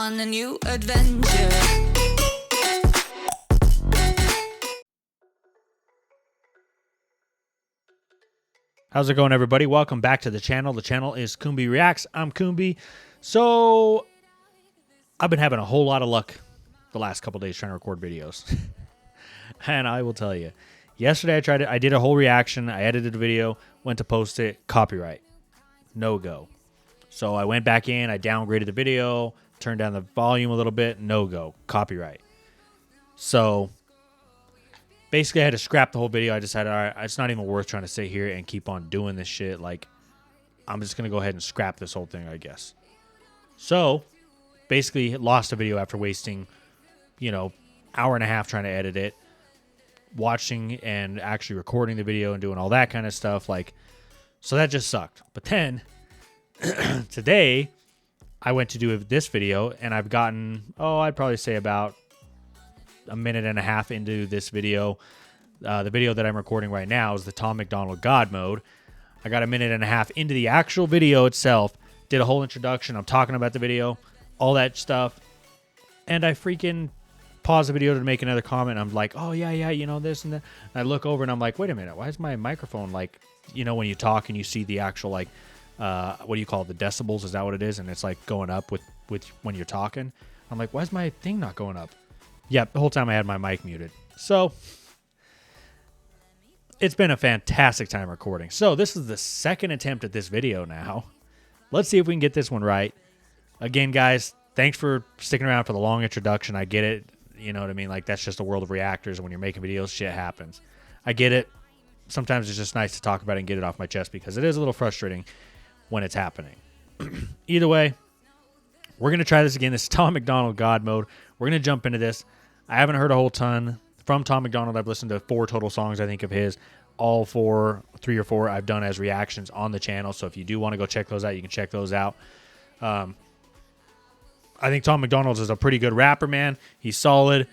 on a new adventure. How's it going, everybody? Welcome back to the channel. The channel is Coombi Reacts. I'm Coombi. So, I've been having a whole lot of luck the last couple days trying to record videos. And I will tell you, yesterday I did a whole reaction. I edited a video, went to post it, copyright. No go. So I went back in, I downgraded the video, turned down the volume a little bit, no go, copyright. So basically I had to scrap the whole video. I decided, all right, it's not even worth trying to sit here and keep on doing this shit. Like, I'm just going to go ahead and scrap this whole thing, I guess. So basically lost a video after wasting, hour and a half trying to edit it, watching and actually recording the video and doing all that kind of stuff. So that just sucked. But then today I went to do this video and I've gotten, I'd probably say about a minute and a half into this video. The video that I'm recording right now is the Tom MacDonald God mode. I got a minute and a half into the actual video itself, did a whole introduction. I'm talking about the video, all that stuff. And I freaking pause the video to make another comment. I'm like, oh, yeah, this and that. And I look over and I'm like, wait a minute. Why is my microphone when you talk and you see the actual, what do you call it? The decibels? Is that what it is? And it's going up with when you're talking. I'm like, why is my thing not going up? Yeah, the whole time I had my mic muted. So it's been a fantastic time recording. So this is the second attempt at this video now. Let's see if we can get this one right. Again, guys, thanks for sticking around for the long introduction. I get it. You know what I mean? That's just the world of reactors. When you're making videos, shit happens. I get it. Sometimes it's just nice to talk about it and get it off my chest because it is a little frustrating when it's happening. Either way, we're going to try this again. This is Tom MacDonald God mode. We're going to jump into this. I haven't heard a whole ton from Tom MacDonald. I've listened to 4 total songs, I think, of his. All 3 or 4 I've done as reactions on the channel. So if you do want to go check those out, you can check those out. I think Tom MacDonald is a pretty good rapper, man. He's solid.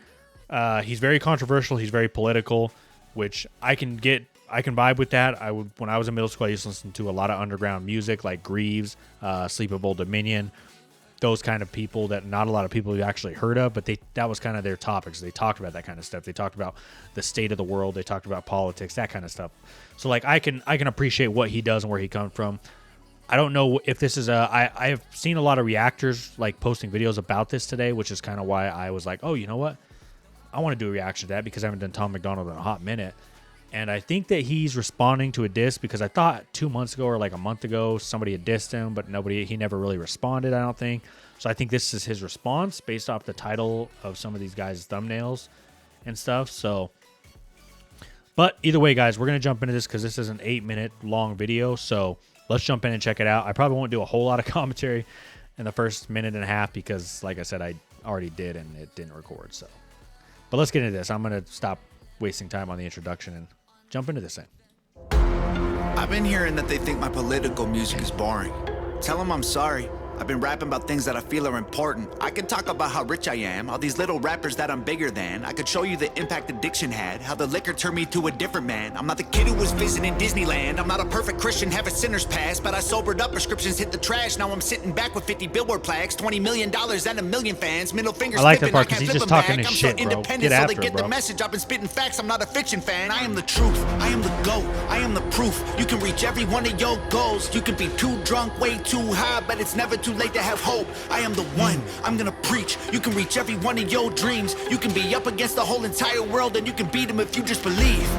He's very controversial. He's very political, which I can vibe with that. When I was in middle school, I used to listen to a lot of underground music like Greaves, Sleep of Old Dominion, those kind of people that not a lot of people have actually heard of, but that was kind of their topics. They talked about that kind of stuff. They talked about the state of the world. They talked about politics, that kind of stuff. So I can appreciate what he does and where he comes from. I don't know if this is I have seen a lot of reactors posting videos about this today, which is kind of why I was like, oh, you know what? I want to do a reaction to that because I haven't done Tom MacDonald in a hot minute. And I think that he's responding to a diss because I thought 2 months ago or a month ago, somebody had dissed him, but he never really responded, I don't think. So I think this is his response based off the title of some of these guys' thumbnails and stuff. So, but either way, guys, we're going to jump into this because this is an 8-minute long video. So let's jump in and check it out. I probably won't do a whole lot of commentary in the first minute and a half because, like I said, I already did and it didn't record. So, but let's get into this. I'm going to stop wasting time on the introduction and jump into this thing. I've been hearing that they think my political music is boring. Tell them I'm sorry. I've been rapping about things that I feel are important. I could talk about how rich I am, all these little rappers that I'm bigger than. I could show you the impact addiction had, how the liquor turned me to a different man. I'm not the kid who was visiting Disneyland. I'm not a perfect Christian, have a sinner's past, but I sobered up, prescriptions hit the trash. Now I'm sitting back with 50 billboard plaques, $20 million and a million fans. Middle fingers I like that flipping, part because he's just talking his I'm shit, so bro. independent, Get so after they get it, bro. the message. I've been spitting facts, I'm not a fiction fan. I am the truth, I am the GOAT, I am the proof. You can reach every one of your goals. You can be too drunk, way too high, but it's never too late to have hope. I am the one, I'm gonna preach. You can reach every one of your dreams. You can be up against the whole entire world and you can beat them if you just believe.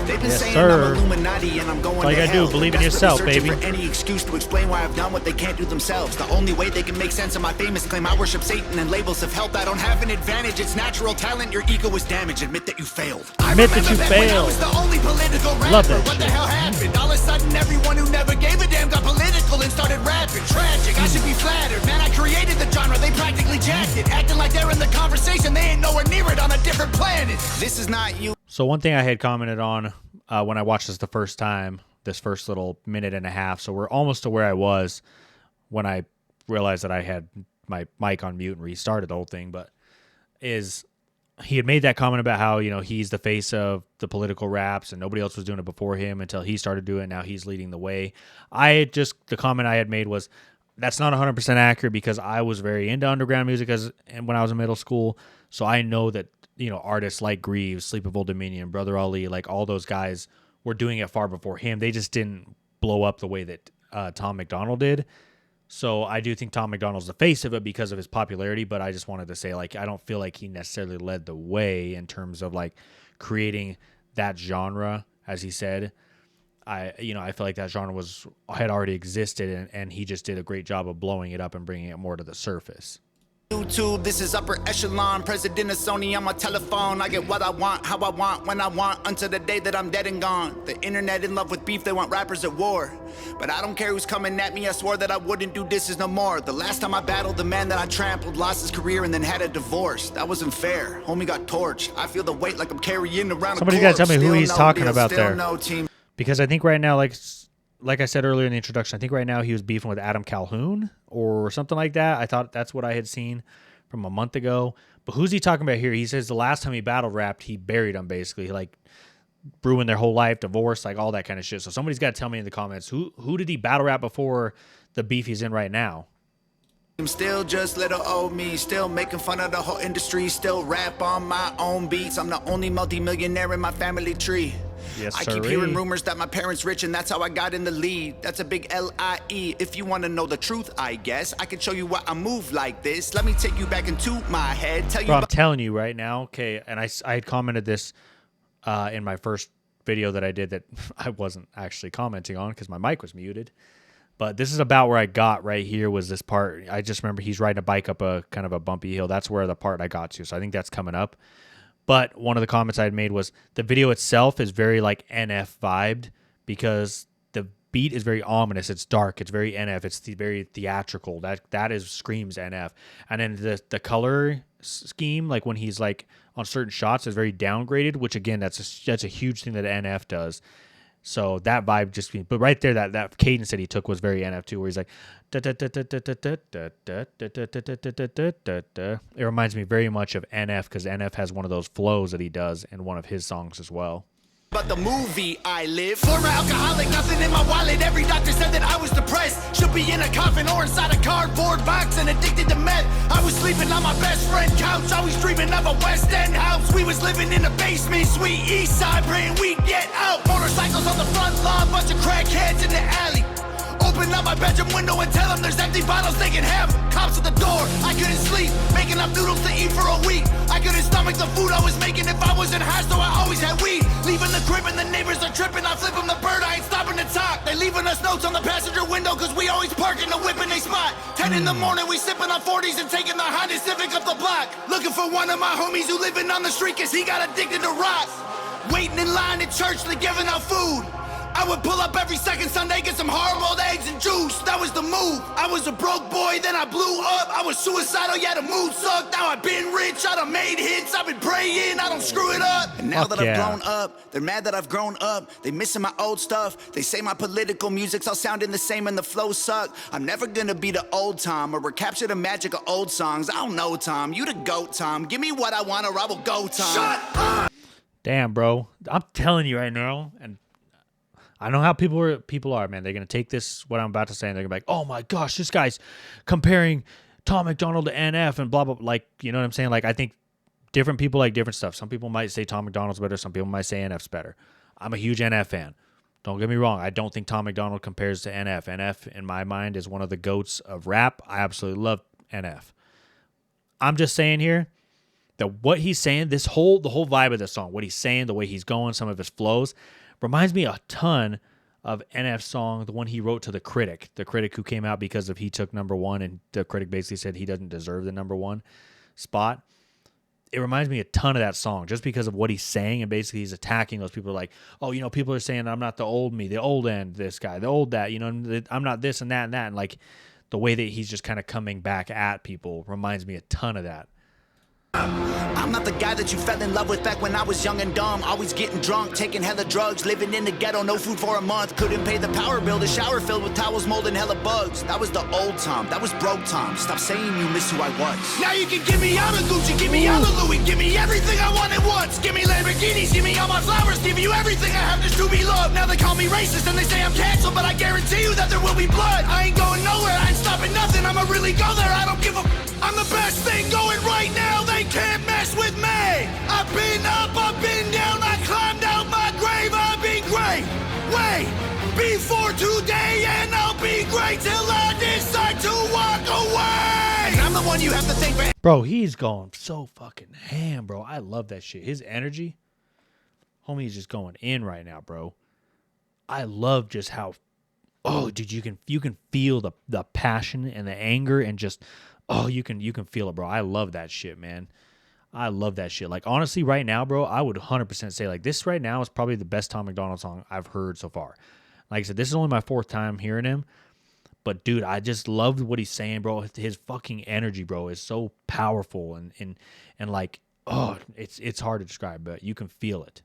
They've been saying sir. I'm Illuminati and I'm going all you to gotta hell. do, believe in yourself, baby. For any excuse to explain why I've done what they can't do themselves. The only way they can make sense of my famous claim I worship Satan and labels of health. I don't have an advantage, it's natural talent. Your ego is damaged, admit that you failed. Admit that you When I failed. was the only political rapper. Love that what shit. the hell happened? All of a sudden everyone who never gave a damn got political and started rapping. Tragic, I should be flattered. Man, I created the genre, they practically jacked it. Acting like they're in the conversation, they ain't nowhere near it on a different planet. This is not you. So one thing I had commented on when I watched this the first time, this first little minute and a half, so we're almost to where I was when I realized that I had my mic on mute and restarted the whole thing, but is he had made that comment about how, he's the face of the political raps and nobody else was doing it before him until he started doing it. Now he's leading the way. The comment I had made was, That's not 100% accurate because I was very into underground music and when I was in middle school. So I know that, artists like Greaves, Sleep of Old Dominion, Brother Ali, like all those guys were doing it far before him. They just didn't blow up the way that Tom MacDonald did. So I do think Tom MacDonald's the face of it because of his popularity, but I just wanted to say, like, I don't feel like he necessarily led the way in terms of like creating that genre, as he said. I feel like that genre had already existed, and he just did a great job of blowing it up and bringing it more to the surface. YouTube, this is upper echelon. President of Sony on my telephone. I get what I want, how I want, when I want, until the day that I'm dead and gone. The internet in love with beef, they want rappers at war. But I don't care who's coming at me, I swore that I wouldn't do disses no more. The last time I battled the man that I trampled, lost his career and then had a divorce. That wasn't fair, homie got torched. I feel the weight like I'm carrying around Somebody a corpse. gotta tell me who Still he's no talking deal, about still there. no team. Because I think right now, like I said earlier in the introduction, I think right now he was beefing with Adam Calhoun or something like that. I thought that's what I had seen from a month ago. But who's he talking about here? He says the last time he battle rapped, he buried him basically, like ruined their whole life, divorce, like all that kind of shit. So somebody's got to tell me in the comments, who did he battle rap before the beef he's in right now? I'm still just little old me, still making fun of the whole industry, still rap on my own beats. I'm the only multi-millionaire in my family tree. Yes, I keep hearing rumors that my parents rich and that's how I got in the lead. That's a big L-I-E. If you want to know the truth, I guess I can show you why I move like this. Let me take you back into my head. Tell you Bro, I'm telling you right now, okay, and I had commented this in my first video that I did that I wasn't actually commenting on because my mic was muted. But this is about where I got right here was this part. I just remember he's riding a bike up a kind of a bumpy hill. That's where the part I got to. So I think that's coming up. But one of the comments I had made was the video itself is very like NF vibed because the beat is very ominous. It's dark. It's very NF. It's very theatrical. That is screams NF. And then the color scheme, like when he's like on certain shots, is very downgraded. Which again, that's a huge thing that NF does. So that vibe just, but right there, that cadence that he took was very NF too, where he's like, it reminds me very much of NF because NF has one of those flows that he does in one of his songs as well. But the movie I live, former alcoholic, nothing in my wallet. Every doctor said that I was depressed. Should be in a coffin or inside a cardboard box and addicted to meth. I was sleeping on my best friend couch, always dreaming of a West End house. We was living in a basement, sweet east side, praying we'd get out. Motorcycles on the front lawn, bunch of crackheads in the alley. Open up my bedroom window and tell them there's empty bottles they can have. Cops at the door, I couldn't sleep, making up noodles to eat for a week. I couldn't stomach the food I was making if I wasn't high, so I always had weed. Leaving the crib and the neighbors are tripping, I flip them the bird, I ain't stopping to talk. They leaving us notes on the passenger window cause we always park in the whip in they spot. 10 in the morning, we sipping on 40s and taking the Honda Civic up the block. Looking for one of my homies who living on the street cause he got addicted to rock. Waiting in line at church, they giving out food. I would pull up every second Sunday, get some hard-boiled eggs and juice. That was the move. I was a broke boy, then I blew up. I was suicidal, yeah, the mood sucked. Now I've been rich, I done made hits. I've been praying, I don't screw it up. And now Fuck that yeah. I've grown up, they're mad that I've grown up. They missing my old stuff. They say my political music's all sounding the same and the flows suck. I'm never gonna be the old Tom or recapture the magic of old songs. I don't know, Tom. You the GOAT, Tom. Give me what I want or I will go, Tom. Shut up! Damn, bro. I'm telling you right now, and I know how people are, man. They're going to take this, what I'm about to say, and they're going to be like, oh my gosh, this guy's comparing Tom MacDonald to NF and blah, blah, blah. Like, you know what I'm saying? Like, I think different people like different stuff. Some people might say Tom MacDonald's better. Some people might say NF's better. I'm a huge NF fan. Don't get me wrong. I don't think Tom MacDonald compares to NF. NF, in my mind, is one of the GOATs of rap. I absolutely love NF. I'm just saying here that what he's saying, the whole vibe of this song, what he's saying, the way he's going, some of his flows, reminds me a ton of NF's song, the one he wrote to the critic who came out because he took #1, and the critic basically said he doesn't deserve the #1 spot. It reminds me a ton of that song just because of what he's saying, and basically he's attacking those people like, oh, people are saying I'm not the old me, the old end, this guy, the old that, I'm not this and that, and like the way that he's just kind of coming back at people reminds me a ton of that. I'm not the guy that you fell in love with back when I was young and dumb. Always getting drunk, taking hella drugs, living in the ghetto, no food for a month. Couldn't pay the power bill, the shower filled with towels, mold and hella bugs. That was the old Tom, that was broke Tom. Stop saying you miss who I was. Now you can give me all the Gucci, give me all the Louis, give me everything I wanted once. Give me Lamborghinis, give me all my flowers, give you everything I have just to be loved. Now they call me racist and they say I'm canceled, but I guarantee you that there will be blood. I ain't going nowhere, I ain't stopping nothing, I'ma really go there, I don't give a I'm the best thing going right now, they can't mess with me. I've been up, I've been down, I climbed out my grave, I've been great. Way before today, and I'll be great till I decide to walk away. And I'm the one you have to thank for. Bro, he's going so fucking ham, bro. I love that shit. His energy, homie, is just going in right now, bro. I love just how, oh, dude, you can feel the passion and the anger and just, oh, you can feel it, bro. I love that shit, man. I love that shit. Like, honestly, right now, bro, I would 100% say, like, this right now is probably the best Tom MacDonald song I've heard so far. Like I said, this is only my 4th time hearing him. But, dude, I just loved what he's saying, bro. His fucking energy, bro, is so powerful. And like, oh, it's hard to describe, but you can feel it.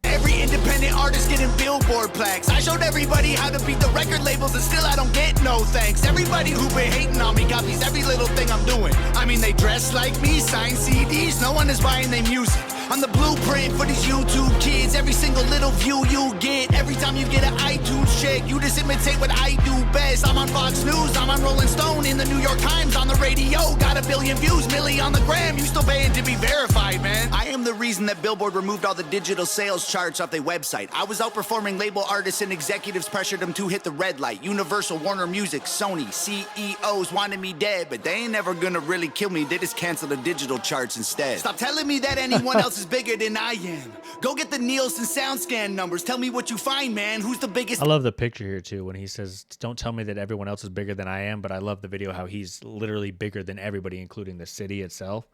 Every independent artist getting billboard plaques. I showed everybody how to beat the record labels and still I don't get no thanks. Everybody who been hating on me copies every little thing I'm doing. I mean, they dress like me, sign CDs, no one is buying their music. I'm the blueprint for these YouTube kids. Every single little view you get, every time you get an iTunes check, you just imitate what I do best. I'm on Fox News, I'm on Rolling Stone, in the New York Times, on the radio. Got 1 billion views, milli on the gram. You still paying to be verified, man. I am the reason that Billboard removed all the digital sales charts off their website. I was outperforming label artists and executives pressured them to hit the red light. Universal, Warner Music, Sony, CEOs wanted me dead, but they ain't never gonna really kill me. They just cancel the digital charts instead. Stop telling me that anyone else is bigger than I am. Go get the Nielsen SoundScan numbers. Tell me what you find, man. Who's the biggest? I love the picture here too when he says, "Don't tell me that everyone else is bigger than I am." But I love the video how he's literally bigger than everybody, including the city itself.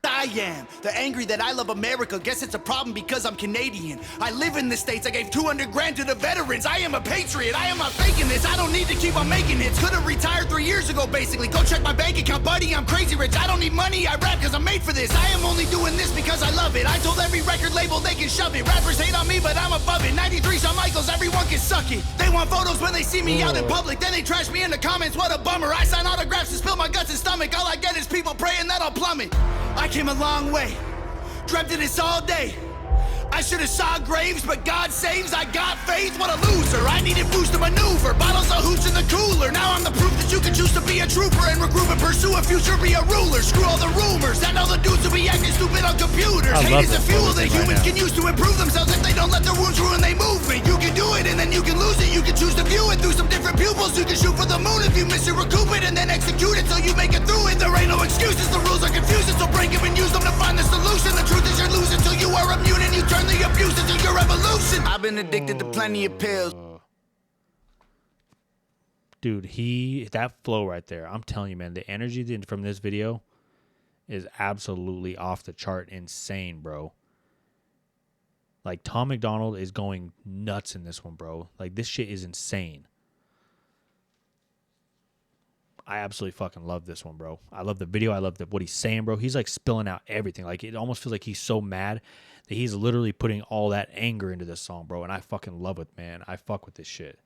I am. They're angry that I love America. Guess it's a problem because I'm Canadian. I live in the States. I gave 200 grand to the veterans. I am a patriot. I am not faking this. I don't need to keep on making hits. Could've retired 3 years ago, basically. Go check my bank account, buddy. I'm crazy rich. I don't need money. I rap because I'm made for this. I am only doing this because I love it. I told every record label they can shove it. Rappers hate on me, but I'm above it. 93 Shawn Michaels, everyone can suck it. They want photos when they see me out in public. Then they trash me in the comments. What a bummer. I sign autographs and spill my guts and stomach. All I get is people praying that I'll plummet. I came a long way, dreamt of this all day. I should have saw graves, but God saves. I got faith, what a loser. I needed boost to maneuver, bottles of hooch in the cooler. Now I'm the proof that you can choose to be a trooper and regroup and pursue a future, be a ruler. Screw all the rumors, and all the dudes who be acting stupid on computers. Hate is the fuel that humans can use to improve themselves if they don't let their wounds ruin their movement. You can do it, and then you can lose it. You can choose to view it through some different pupils. You can shoot for the moon if you miss it, recoup it, and then execute it till you make it through it. There ain't no excuses, the rules are confusing, so break them and use them to find the solution. The truth is you're losing till you are immune and you turn the abuse into your revolution. I've been addicted to plenty of pills. Dude, that flow right there, I'm telling you, man, the energy from this video is absolutely off the chart insane, bro. Like, Tom MacDonald is going nuts in this one, bro. Like, this shit is insane. I absolutely fucking love this one, bro. I love the video. I love what he's saying, bro. He's like spilling out everything. Like, it almost feels like he's so mad that he's literally putting all that anger into this song, bro. And I fucking love it, man. I fuck with this shit.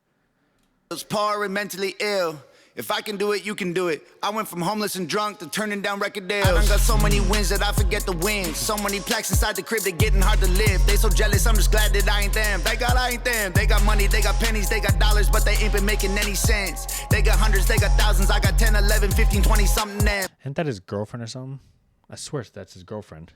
Poor and mentally ill. If I can do it, you can do it. I went from homeless and drunk to turning down record deals. I done got so many wins that I forget the wins. So many plaques inside the crib, they getting hard to live. They so jealous, I'm just glad that I ain't them. I ain't them. They got money, they got pennies, they got dollars, but they ain't been making any sense. They got hundreds, they got thousands. I got 10, 11, 15, 20 something them. Isn't that his girlfriend or something? I swear that's his girlfriend.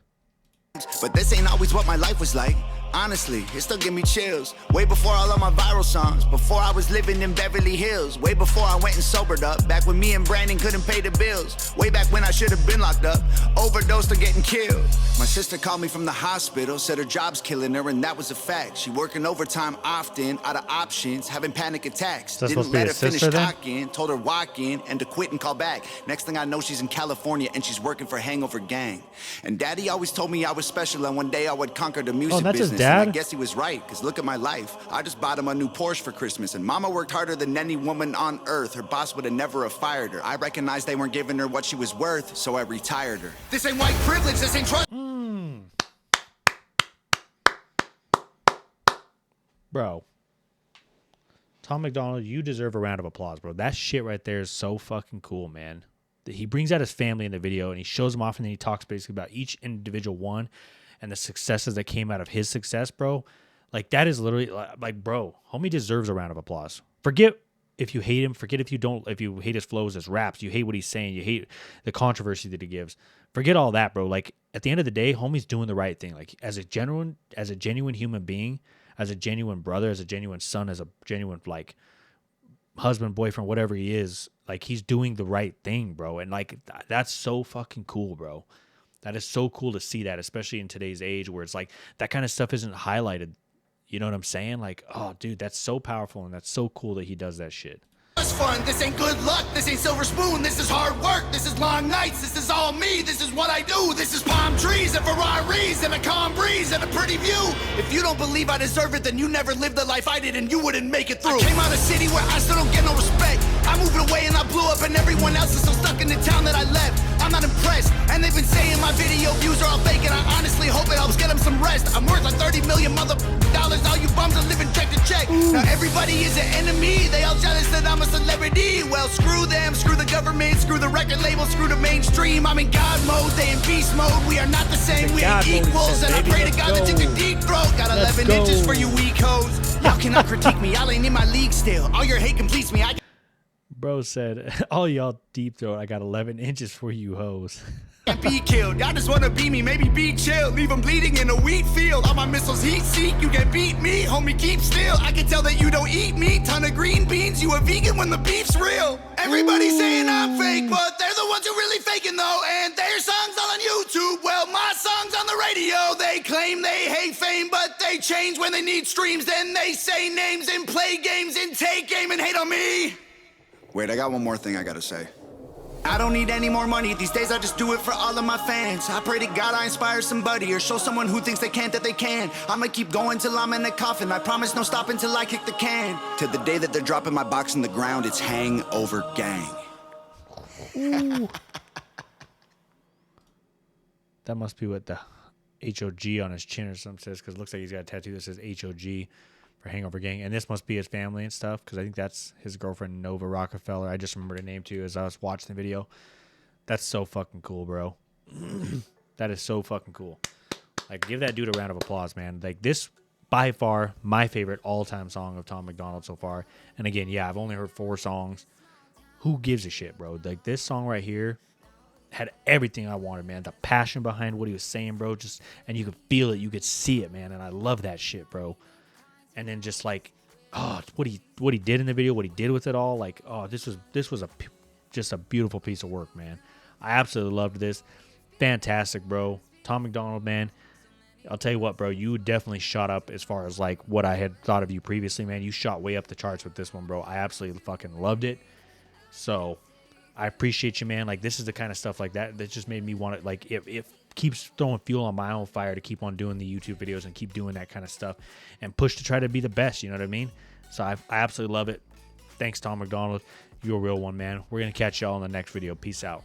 But this ain't always what my life was like. Honestly, it still give me chills. Way before all of my viral songs, before I was living in Beverly Hills, way before I went and sobered up, back when me and Brandon couldn't pay the bills, way back when I should have been locked up, overdosed or getting killed. My sister called me from the hospital, said her job's killing her, and that was a fact. She working overtime often, out of options, having panic attacks. Didn't let her finish talking, told her walk in and to quit and call back. Next thing I know, she's in California and she's working for Hangover Gang. And Daddy always told me I was special and one day I would conquer the music business. Christmas, and I dad? guess he was right, because look at my life. I just bought him a new Porsche for Christmas, and Mama worked harder than any woman on earth. Her boss would have never have fired her. I recognized they weren't giving her what she was worth, so I retired her. This ain't white privilege, this ain't trust. Bro. Tom MacDonald, you deserve a round of applause, bro. That shit right there is so fucking cool, man. He brings out his family in the video, and he shows them off, and then he talks basically about each individual one and the successes that came out of his success, bro. Like, that is literally, like, bro, homie deserves a round of applause. Forget if you hate him. Forget if you hate his flows, his raps. You hate what he's saying. You hate the controversy that he gives. Forget all that, bro. Like, at the end of the day, homie's doing the right thing. Like, as a genuine human being, as a genuine brother, as a genuine son, as a genuine, like, husband, boyfriend, whatever he is, like, he's doing the right thing, bro. And, like, that's so fucking cool, bro. That is so cool to see that, especially in today's age where it's like that kind of stuff isn't highlighted. You know what I'm saying? Like, oh, dude, that's so powerful, and that's so cool that he does that shit. This fun, this ain't good luck, this ain't silver spoon, this is hard work, this is long nights, this is all me, this is what I do, this is palm trees and Ferraris and a calm breeze and a pretty view. If you don't believe I deserve it, then you never lived the life I did and you wouldn't make it through. I came out of a city where I still don't get no respect. I moved away and I blew up and everyone else is still stuck in the town that I left. I'm not impressed, and they've been saying my video views are all fake, and I honestly hope it helps get them some rest. I'm worth like $30 million dollars, all you bums are living check to check. Now everybody is an enemy, they all jealous that I'm a celebrity. Well, screw them, screw the government, screw the record label, screw the mainstream. I'm in God mode, they in beast mode. We are not the same, we ain't equals, and I pray to God that you can deep throat. Got 11 inches for you weak hoes. Y'all cannot critique me, y'all ain't in my league still. All your hate completes me. Bro said, all y'all deep throat, I got 11 inches for you hoes. Can't be killed, y'all just wanna be me, maybe be chill. Leave them bleeding in a wheat field. All my missiles heat seek, you can beat me, homie, keep still. I can tell that you don't eat meat, ton of green beans. You a vegan when the beef's real. Everybody's saying I'm fake, but they're the ones who really faking though. And their songs all on YouTube, well, my song's on the radio. They claim they hate fame, but they change when they need streams. Then they say names and play games and take aim and hate on me. Wait, I got one more thing I gotta say. I don't need any more money. These days I just do it for all of my fans. I pray to God I inspire somebody or show someone who thinks they can't that they can. I'ma keep going till I'm in a coffin. I promise no stopping till I kick the can. To the day that they're dropping my box in the ground, it's Hangover Gang. That must be what the HOG on his chin or something says, because it looks like he's got a tattoo that says HOG for Hangover Gang, and this must be his family and stuff, because I think that's his girlfriend Nova Rockefeller. I just remembered her name too as I was watching the video. That's so fucking cool, bro. That is so fucking cool. Like, give that dude a round of applause, man. Like, this by far my favorite all-time song of Tom MacDonald so far. And again, yeah, I've only heard 4 songs. Who gives a shit, bro? Like, this song right here had everything I wanted, man. The passion behind what he was saying, bro. Just, and you could feel it, you could see it, man. And I love that shit, bro. And then just like, oh, what he did in the video, what he did with it all, like, oh, this was just a beautiful piece of work, man. I absolutely loved this. Fantastic, bro. Tom MacDonald, man. I'll tell you what, bro, you definitely shot up as far as like what I had thought of you previously, man. You shot way up the charts with this one, bro. I absolutely fucking loved it. So I appreciate you, man. Like, this is the kind of stuff like that just made me want to, like, it keeps throwing fuel on my own fire to keep on doing the YouTube videos and keep doing that kind of stuff and push to try to be the best, you know what I mean? So I absolutely love it. Thanks, Tom MacDonald. You're a real one, man. We're going to catch y'all in the next video. Peace out.